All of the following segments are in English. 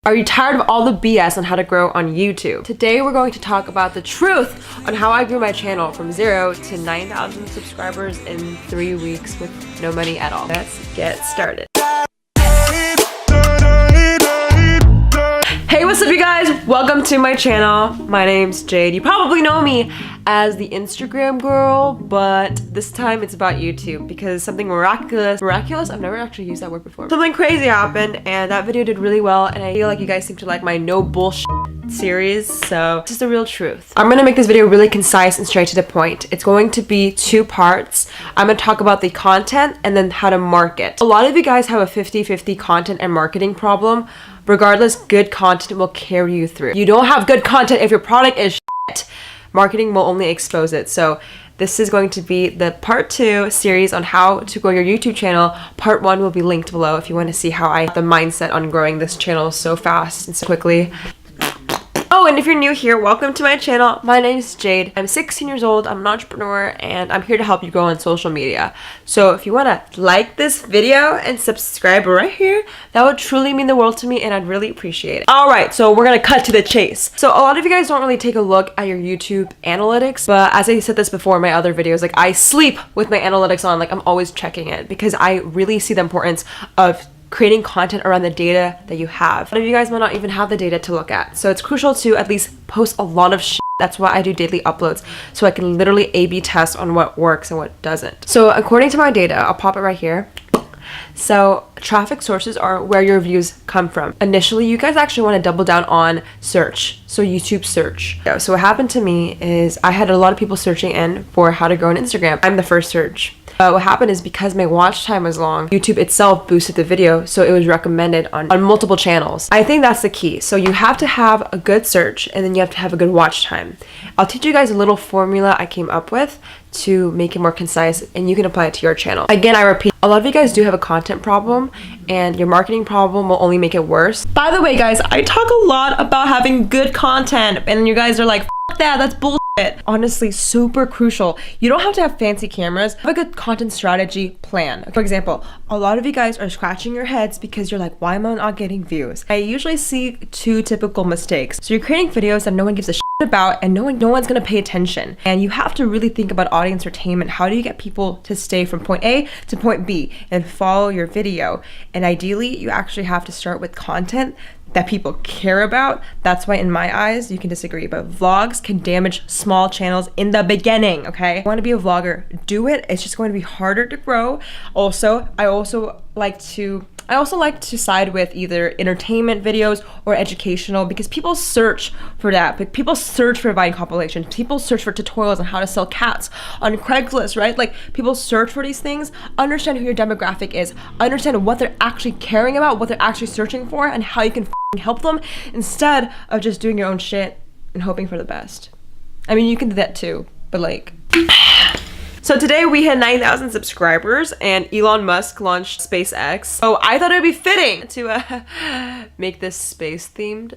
Are you tired of all the BS on how to grow on YouTube? Today we're going to talk about the truth on how I grew my channel from 0 to 9,000 subscribers in 3 weeks with no money at all. Let's get started. Hey, what's up you guys? Welcome to my channel. My name's Jade. You probably know me as the Instagram girl, but this time it's about YouTube because something miraculous, I've never actually used that word before. Something crazy happened and that video did really well, and I feel like you guys seem to like my no bullshit series, so it's just the real truth. I'm gonna make this video really concise and straight to the point. It's going to be 2 parts. I'm gonna talk about the content and then how to market. A lot of you guys have a 50-50 content and marketing problem. Regardless, good content will carry you through. You don't have good content if your product is shit. Marketing will only expose it. So this is going to be the part 2 series on how to grow your YouTube channel. Part 1 will be linked below if you want to see how I have the mindset on growing this channel so fast and so quickly. Oh, and if you're new here, welcome to my channel. My name is Jade. I'm 16 years old. I'm an entrepreneur and I'm here to help you grow on social media. So if you want to like this video and subscribe right here, that would truly mean the world to me and I'd really appreciate it. All right, so we're going to cut to the chase. So a lot of you guys don't really take a look at your YouTube analytics, but as I said this before in my other videos, like I sleep with my analytics on, like I'm always checking it because I really see the importance of creating content around the data that you have. A lot of you guys might not even have the data to look at. So it's crucial to at least post a lot of shit. That's why I do daily uploads. So I can literally A/B test on what works and what doesn't. So according to my data, I'll pop it right here. So traffic sources are where your views come from. Initially, you guys actually want to double down on search. So YouTube search. So what happened to me is I had a lot of people searching in for how to grow on Instagram. I'm the first search. What happened is because my watch time was long, YouTube itself boosted the video, so it was recommended on multiple channels. I think that's the key. So you have to have a good search and then you have to have a good watch time. I'll teach you guys a little formula I came up with to make it more concise and you can apply it to your channel. Again, I repeat, a lot of you guys do have a content problem and your marketing problem will only make it worse. By the way, guys, I talk a lot about having good content and you guys are like, F that's bullshit. Honestly, super crucial. You don't have to have fancy cameras. Have a good content strategy plan. For example, a lot of you guys are scratching your heads because you're like, why am I not getting views? I usually see 2 typical mistakes. So you're creating videos that no one gives a shit about and no one's gonna pay attention. And you have to really think about audience retainment. How do you get people to stay from point A to point B and follow your video? And ideally, you actually have to start with content that people care about. That's why in my eyes, you can disagree, but vlogs can damage small channels in the beginning, okay? If you want to be a vlogger, do it. It's just going to be harder to grow. Also, I also like to side with either entertainment videos or educational because people search for that. But people search for Vine compilations. People search for tutorials on how to sell cats on Craigslist, right? Like people search for these things. Understand who your demographic is. Understand what they're actually caring about, what they're actually searching for, and how you can help them instead of just doing your own shit and hoping for the best. I mean, you can do that too, but like... So today we had 9,000 subscribers and Elon Musk launched SpaceX. So I thought it would be fitting to make this space themed.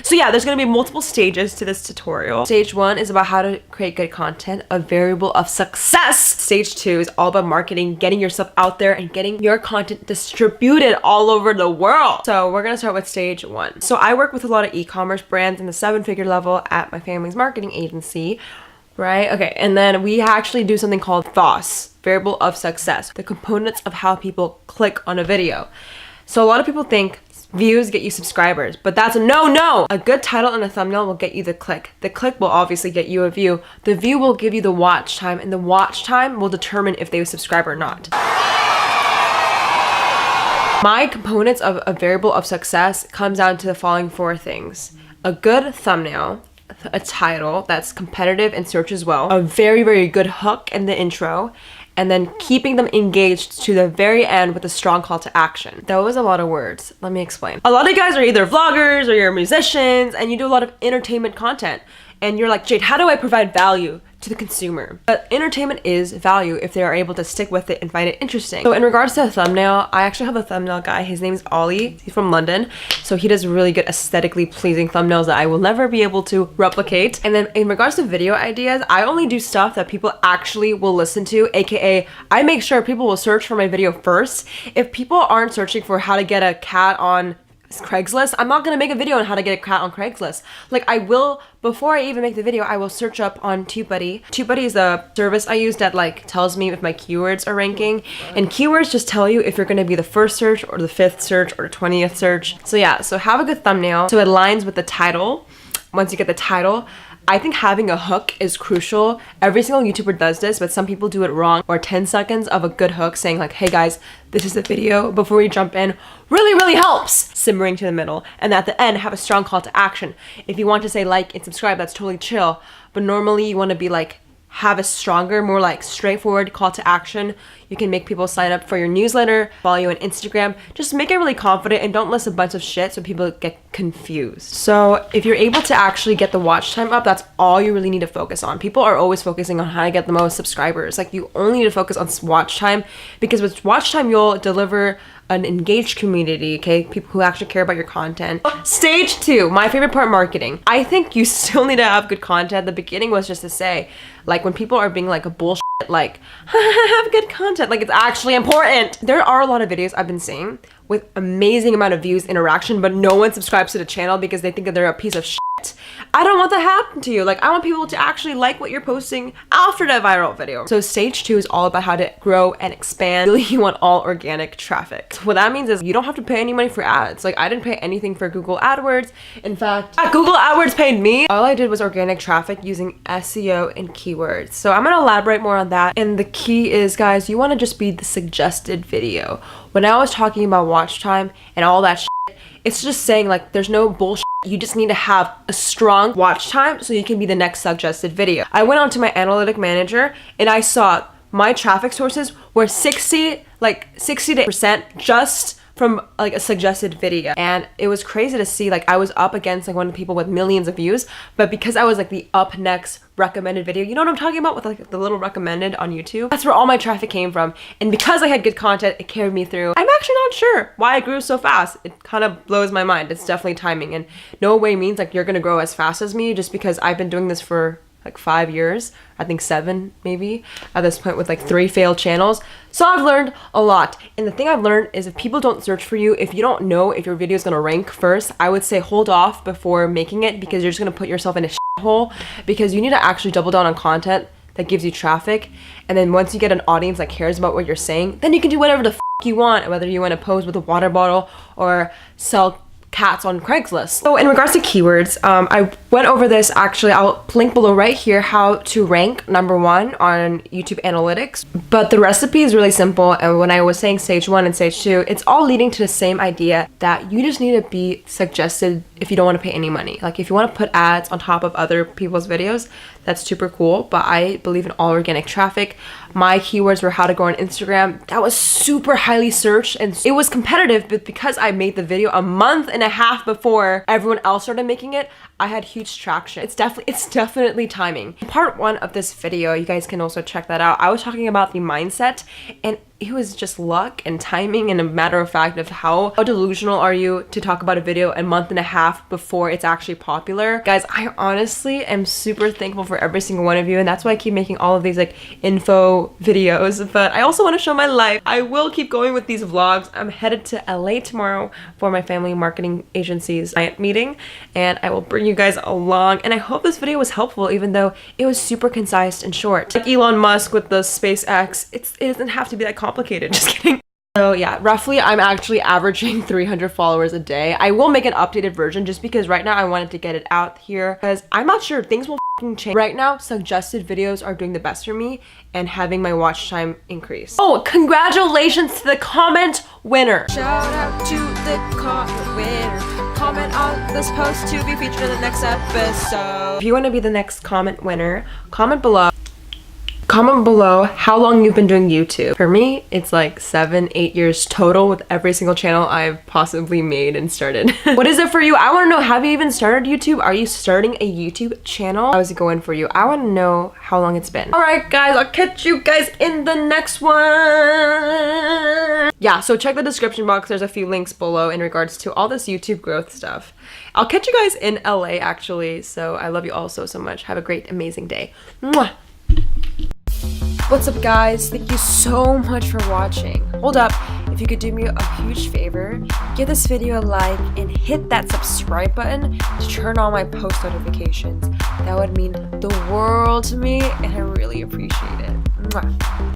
So yeah, there's gonna be multiple stages to this tutorial. Stage 1 is about how to create good content, a variable of success. Stage 2 is all about marketing, getting yourself out there and getting your content distributed all over the world. So we're gonna start with stage 1. So I work with a lot of e-commerce brands in the 7-figure level at my family's marketing agency. Right? Okay, and then we actually do something called VOS, variable of success, the components of how people click on a video. So a lot of people think views get you subscribers, but that's a no. A good title and a thumbnail will get you the click. The click will obviously get you a view. The view will give you the watch time, and the watch time will determine if they subscribe or not. My components of a variable of success comes down to the following 4 things. A good thumbnail, a title that's competitive and searches well, a very, very good hook in the intro, and then keeping them engaged to the very end with a strong call to action. That was a lot of words. Let me explain. A lot of you guys are either vloggers or you're musicians and you do a lot of entertainment content. And you're like, Jade, how do I provide value to the consumer? But entertainment is value if they are able to stick with it and find it interesting. So in regards to a thumbnail, I actually have a thumbnail guy. His name is Ollie. He's from London. So he does really good aesthetically pleasing thumbnails that I will never be able to replicate. And then in regards to video ideas, I only do stuff that people actually will listen to, aka I make sure people will search for my video first. If people aren't searching for how to get a cat on Craigslist, I'm not gonna make a video on how to get a cat on Craigslist. Like I will, before I even make the video, I will search up on TubeBuddy. TubeBuddy is the service I use that like tells me if my keywords are ranking, and keywords just tell you if you're gonna be the first search or the 5th search or the 20th search. So yeah, so have a good thumbnail so it aligns with the title. Once you get the title, I think having a hook is crucial. Every single YouTuber does this, but some people do it wrong. Or 10 seconds of a good hook saying like, hey guys, this is the video before we jump in really helps. Simmering to the middle. And at the end, have a strong call to action. If you want to say like and subscribe, that's totally chill. But normally you want to be like, have a stronger, more like straightforward call to action. You can make people sign up for your newsletter, follow you on Instagram. Just make it really confident and don't list a bunch of shit so people get confused. So if you're able to actually get the watch time up, that's all you really need to focus on. People are always focusing on how to get the most subscribers. Like you only need to focus on watch time, because with watch time, you'll deliver an engaged community, okay? People who actually care about your content. Stage 2, my favorite part, marketing. I think you still need to have good content. The beginning was just to say, like when people are being like a bullshit, like, have good content, like it's actually important. There are a lot of videos I've been seeing with amazing amount of views, interaction, but no one subscribes to the channel because they think that they're a piece of shit. I don't want that to happen to you. Like I want people to actually like what you're posting after the viral video. So stage 2 is all about how to grow and expand. Really, you want all organic traffic. So what that means is you don't have to pay any money for ads. Like I didn't pay anything for Google AdWords. In fact, Google AdWords paid me. All I did was organic traffic using SEO and keywords. So I'm gonna elaborate more on that. And the key is, guys, you want to just be the suggested video. When I was talking about watch time and all that shit, it's just saying like there's no bullshit. You just need to have a strong watch time so you can be the next suggested video. I went on to my analytic manager and I saw my traffic sources were 60% just from like a suggested video. And it was crazy to see, like I was up against like one of the people with millions of views, but because I was like the up next recommended video, you know what I'm talking about with like the little recommended on YouTube? That's where all my traffic came from. And because I had good content, it carried me through. I'm actually not sure why I grew so fast. It kind of blows my mind. It's definitely timing, and no way means like you're gonna grow as fast as me just because I've been doing this for like 5 years, I think 7 maybe at this point, with like 3 failed channels. So I've learned a lot. And the thing I've learned is if people don't search for you, if you don't know if your video is gonna rank first, I would say hold off before making it, because you're just gonna put yourself in a hole, because you need to actually double down on content that gives you traffic. And then once you get an audience that cares about what you're saying, then you can do whatever the you want, whether you want to pose with a water bottle or sell cats on Craigslist. So in regards to keywords, I went over this. Actually, I'll link below right here how to rank #1 on YouTube analytics. But the recipe is really simple. And when I was saying stage 1 and stage 2, it's all leading to the same idea that you just need to be suggested if you don't want to pay any money. Like if you want to put ads on top of other people's videos, that's super cool. But I believe in all organic traffic. My keywords were how to grow on Instagram. That was super highly searched and it was competitive, but because I made the video a month and a half before everyone else started making it, I had huge traction. It's definitely timing. In part 1 of this video, you guys can also check that out. I was talking about the mindset, and it was just luck and timing and a matter of fact of how delusional are you to talk about a video a month and a half before it's actually popular. Guys, I honestly am super thankful for every single one of you, and that's why I keep making all of these like info videos. But I also want to show my life. I will keep going with these vlogs. I'm headed to LA tomorrow for my family marketing agency's client meeting, and I will bring you guys along. And I hope this video was helpful, even though it was super concise and short. Like Elon Musk with the SpaceX, it doesn't have to be that complicated. Just kidding. So yeah, roughly I'm actually averaging 300 followers a day. I will make an updated version just because right now I wanted to get it out here because I'm not sure, things will change. Right now, suggested videos are doing the best for me and having my watch time increase. Oh, congratulations to the comment winner. Shout out to the comment winner. Comment on this post to be featured in the next episode. If you want to be the next comment winner, comment below. Comment below how long you've been doing YouTube. For me, it's like 7-8 years total with every single channel I've possibly made and started. What is it for you? I want to know, have you even started YouTube? Are you starting a YouTube channel? How is it going for you? I want to know how long it's been. All right, guys, I'll catch you guys in the next one. Yeah, so check the description box. There's a few links below in regards to all this YouTube growth stuff. I'll catch you guys in LA actually. So I love you all so much. Have a great, amazing day. Mwah. What's up, guys? Thank you so much for watching. Hold up, if you could do me a huge favor, give this video a like and hit that subscribe button to turn on my post notifications. That would mean the world to me and I really appreciate it. Mwah.